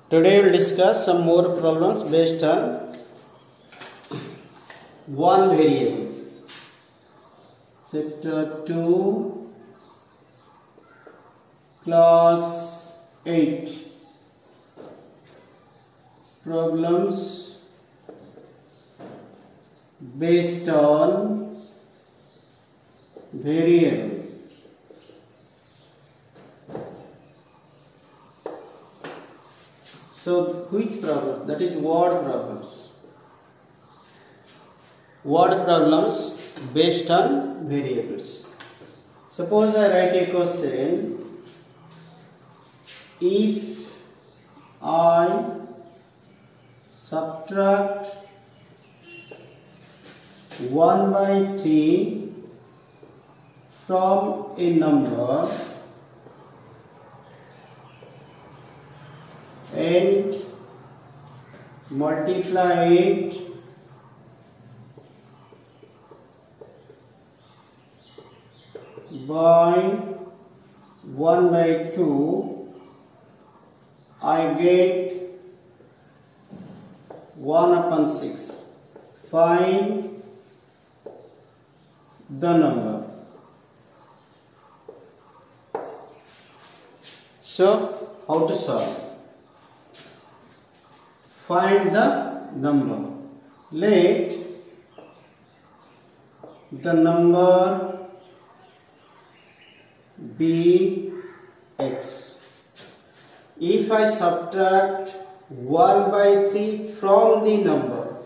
Today we will discuss some more problems based on one variable. Chapter 2, Class 8. Problems based on variable. So, which problem? That is word problems. Word problems based on variables. Suppose I write a question. If I subtract 1 by 3 from a number and multiply it by 1 by 2, I get 1 upon 6. Find the number. So, how to solve? Find the number. Let the number be x. If I subtract 1 by 3 from a number,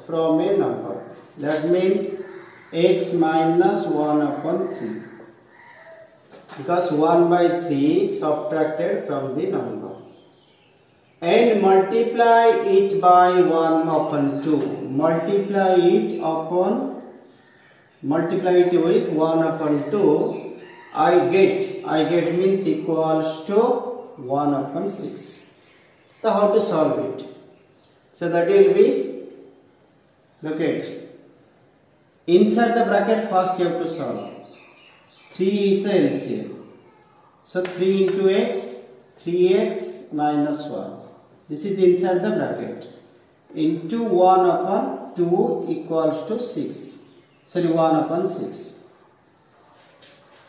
that means x minus 1 upon 3. Because 1 by 3 subtracted from the number. And multiply it by 1 upon 2. Multiply it with 1 upon 2. I get means equals to 1 upon 6. So how to solve it? So that will be, look at, inside the bracket first you have to solve. 3 is the LCM. So 3 into x, 3x minus 1. This is inside the bracket. Into 1 upon 2 equals to 6. Sorry, 1 upon 6.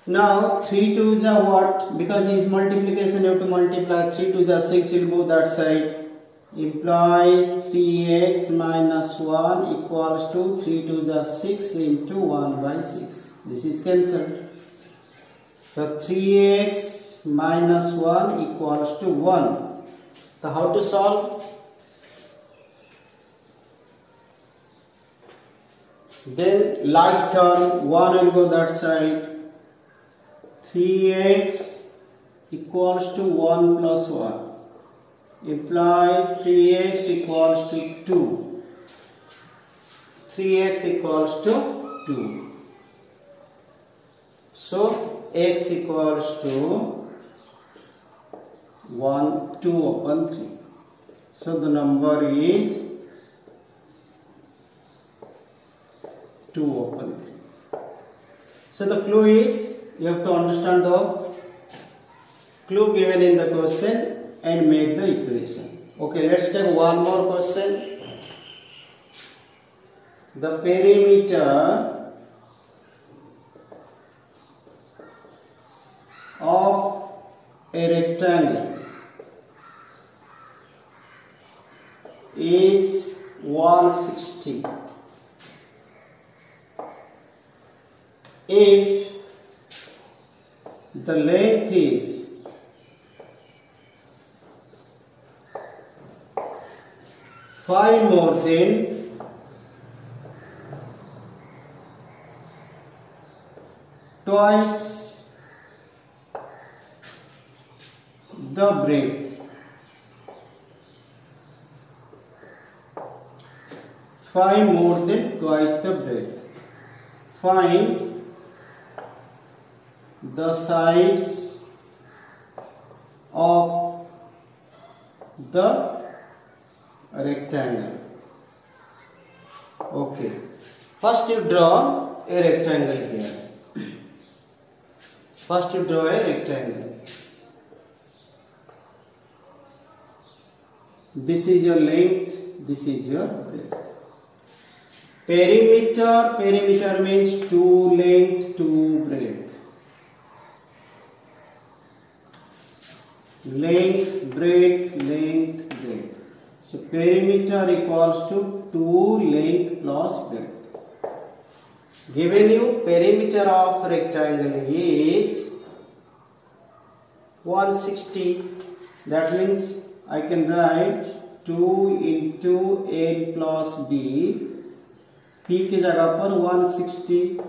Now 3 2s are what? Because it is multiplication, you have to multiply. 3 2s are 6, will move that side. Implies 3x minus 1 equals to 3 2s are 6 into 1 by 6. This is cancelled. So 3x minus 1 equals to 1. So how to solve? Then like term, 1 will go that side. 3x equals to 1 plus 1 implies 3x equals to 2. 3x equals to 2. So x equals to 2 upon 3. So the number is 2 upon 3. So the clue is, you have to understand the clue given in the question and make the equation. Okay, let's take one more question. The perimeter of a rectangle is 160. If the length is 5 more than twice the breadth, 5 more than twice the breadth. Find the sides of the rectangle. Okay, first you draw a rectangle here. First you draw a rectangle. This is your length, this is your breadth. Perimeter, perimeter means 2 length, 2 breadth. Length, breadth, length, breadth. So perimeter equals to 2 length plus breadth. Given you perimeter of rectangle is 160. That means I can write 2 into L plus B. P की जगह पर 160.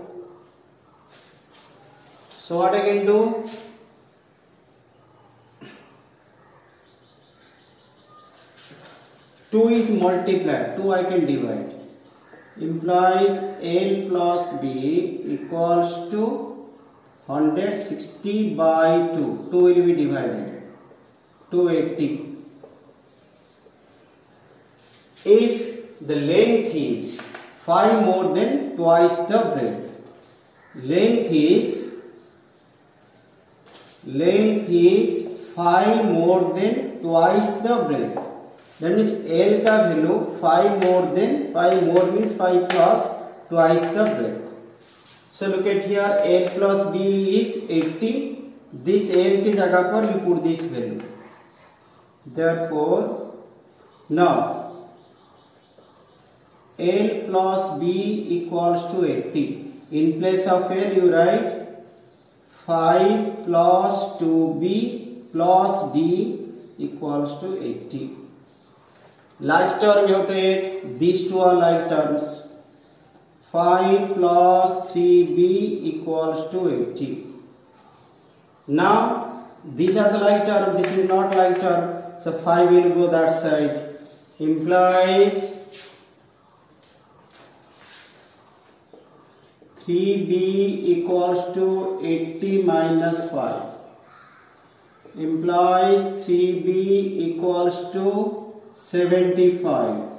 So what I can do? Two is multiplied. 2 I can divide. Implies L plus B equals to 160 by 2. 2 will be divided. 280. If the length is 5 more than twice the breadth, length is 5 more than twice the breadth. That means L का value 5 more than 5 more means 5 plus twice the breadth. So look at here, L plus B is 80. This L की जगह पर you put this value. Therefore, now L plus B equals to 80. In place of L you write 5 plus 2B plus B equals to 80. Like term you have to add. These two are like terms. 5 plus 3B equals to 80. Now these are the like term. This is not like term. So 5 will go that side. Implies 3B equals to 80 minus 5. Implies 3B equals to 75.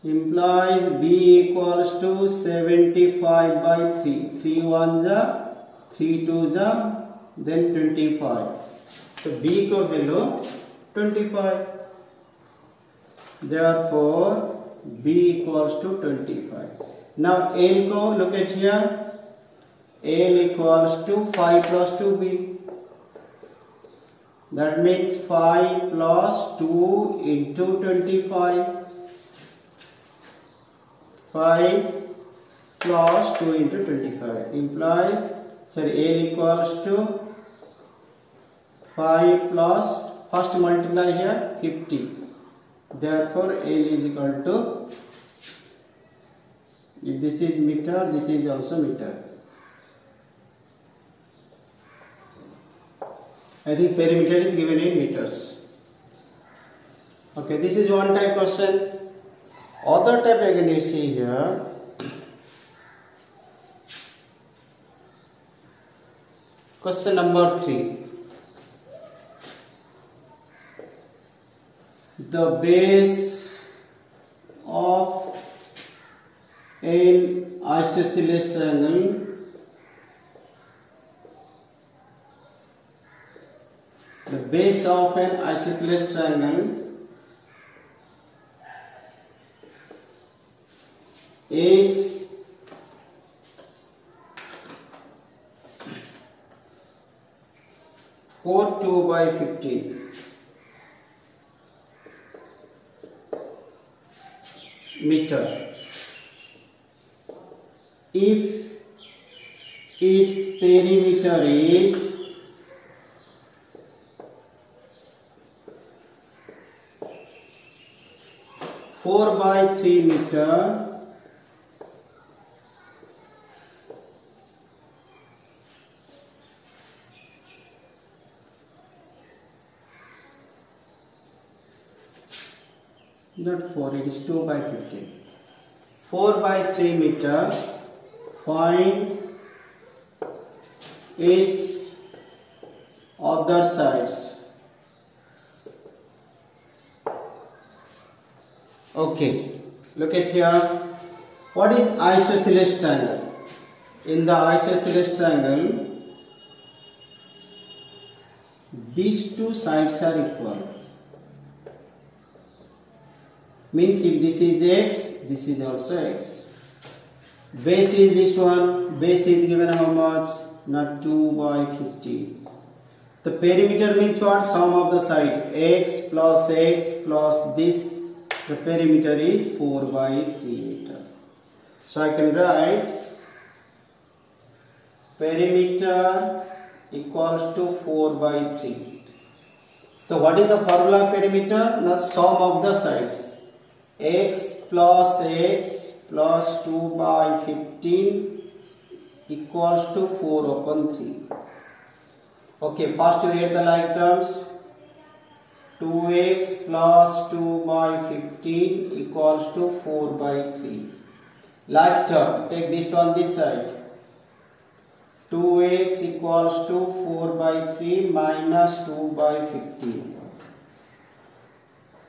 Implies B equals to 75 by 3. 3 1 ja, 3 2 ja, then 25. So B को value 25. Therefore B equals to 25. Now L को look at here. L equals to 5 plus 2B. That means 5 plus 2 into 25. 5 plus 2 into 25 implies, sorry, L equals to 5 plus, first multiply here 50. Therefore L is equal to, if this is meter, this is also meter. I think perimeter is given in meters. Okay, this is one type question. Other type again you see here. Question number 3. The base of an isosceles triangle is 4 by 15 meter. If its perimeter is 4 by 3 meter, not 4, it is 2 by 15. 4 by 3 meter, find its other sides. Okay, look at here. What is isosceles triangle? In the isosceles triangle, these two sides are equal. Means if this is x, this is also x. Base is this one. Base is given how much? Not 2 by 15. The perimeter means what? Sum of the side. X plus this. The perimeter is 4 by 3 meter. So I can write perimeter equals to 4 by 3. So what is the formula of perimeter? The sum of the sides. X plus 2 by 15 equals to 4 upon 3. Okay, first you get the like terms. 2x plus 2 by 15 equals to 4 by 3. Like term, take this one this side. 2x equals to 4 by 3 minus 2 by 15.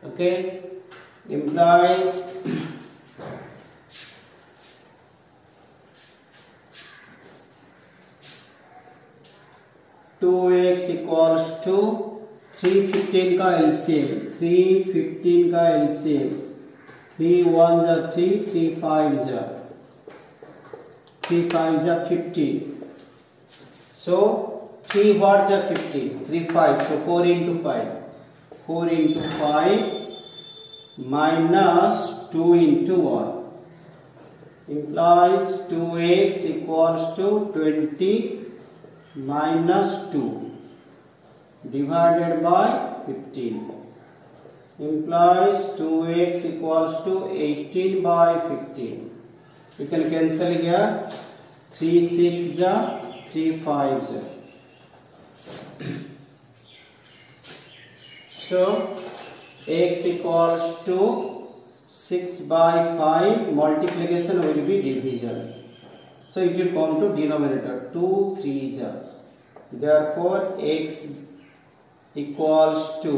Okay, implies 2x equals to 315 का LCM, 315 का LCM, 3 1 जा 3, 3 5 जा 15. So 3 what जा 15, 3 5. So 4 into 5, 4 into 5 minus 2 into 1 implies 2x equals to 20 minus 2 divided by 15 implies 2x equals to 18 by 15. You can cancel here. 3 6 ja, 3 5 ja. So x equals to 6 by 5. Multiplication will be division. So it will come to denominator 2 3 ja. Therefore x equals to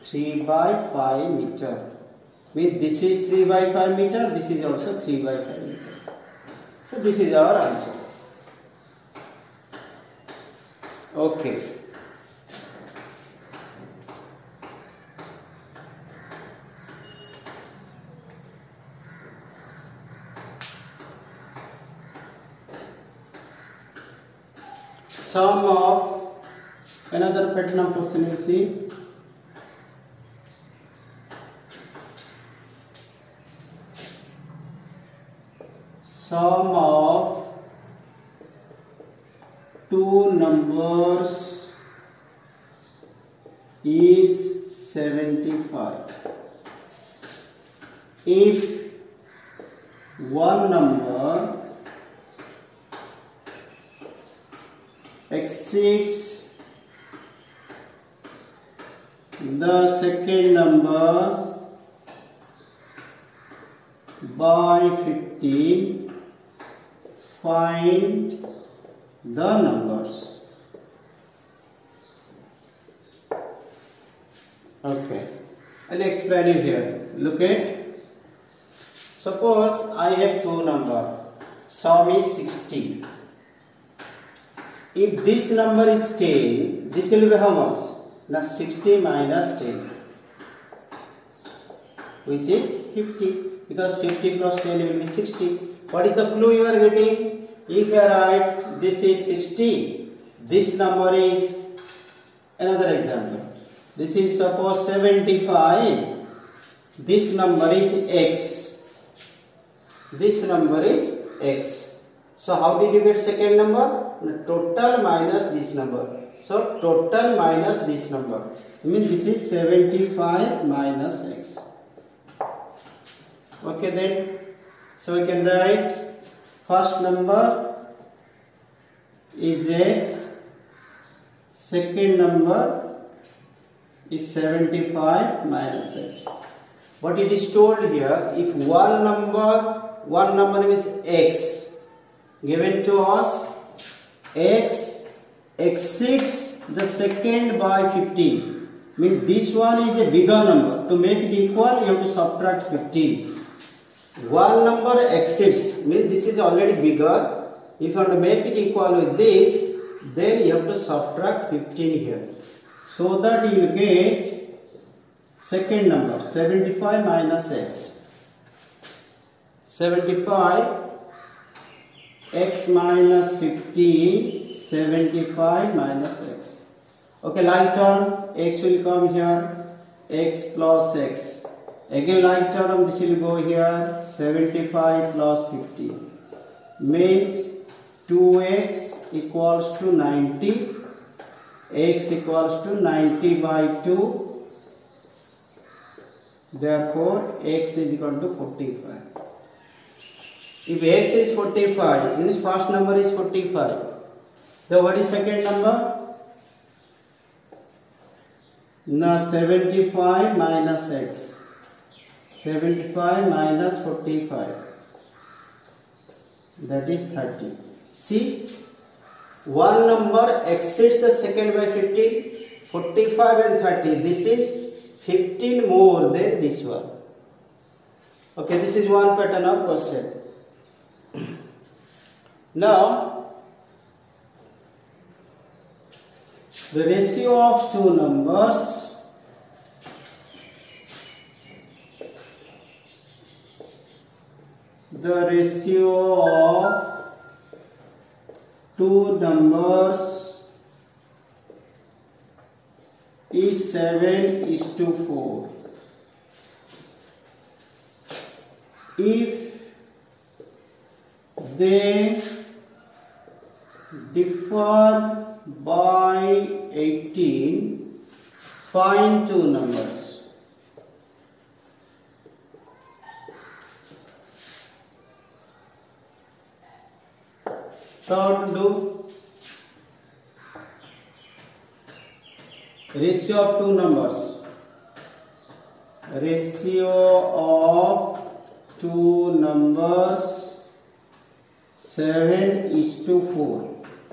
3 by 5 meter. Means this is 3 by 5 meter, this is also 3 by 5 meter. So this is our answer. Okay. Sum of another pattern of question you see. Sum of two numbers is 75. If one number exceeds the second number by 15, find the numbers. Okay, I'll explain it here. Look at, suppose I have two numbers, sum is 60. If this number is 10, this will be how much? Now 60 minus 10, which is 50, because 50 plus 10 will be 60. What is the clue you are getting? If you write this is 60, this number is, another example, this is suppose 75, this number is x, this number is x. So how did you get second number? Total minus this number. So total minus this number means this is 75 minus x. Okay then, so we can write first number is x, second number is 75 minus x. What it is told here, if one number means x given to us, x exceeds the second by 15, means this one is a bigger number. To make it equal, you have to subtract 15. One number exceeds, means this is already bigger. If you want to make it equal with this, then you have to subtract 15 here. So that you will get Second number 75 minus x. 75 x minus 15, 75 minus x. Okay, like term, x will come here, x plus x. Again like term, this will go here, 75 plus 15. Means 2x equals to 90, x equals to 90 by 2. Therefore, x is equal to 45. If x is 45, means first number is 45. Then what is second number? Now 75 minus x. 75 minus 45. That is 30. See, one number exceeds the second by 15. 45 and 30. This is 15 more than this one. Okay, this is one pattern of question. Now, the ratio of two numbers is 7:4. If they differ by 18, find two numbers. So how to do? Ratio of two numbers. Ratio of two numbers 7:4.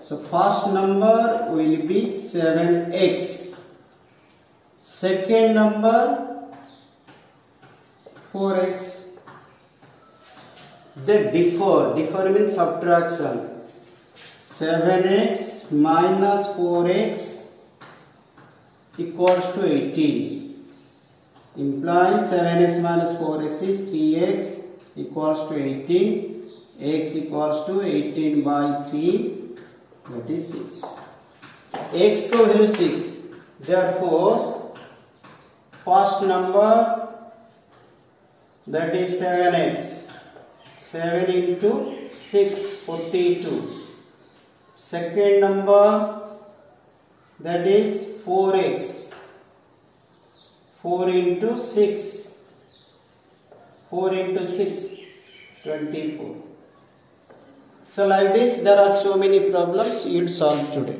So first number will be 7x. Second number 4x. They differ. Differ means subtraction. 7x minus 4x equals to 18. Implies 7x minus 4x is 3x equals to 18. X equals to 18 by 3, that is 6. X को value 6. Therefore, first number, that is 7x. 7 into 6, 42. Second number, that is 4x. 4 into 6. 4 into 6, 24. So like this, there are so many problems you will solve today.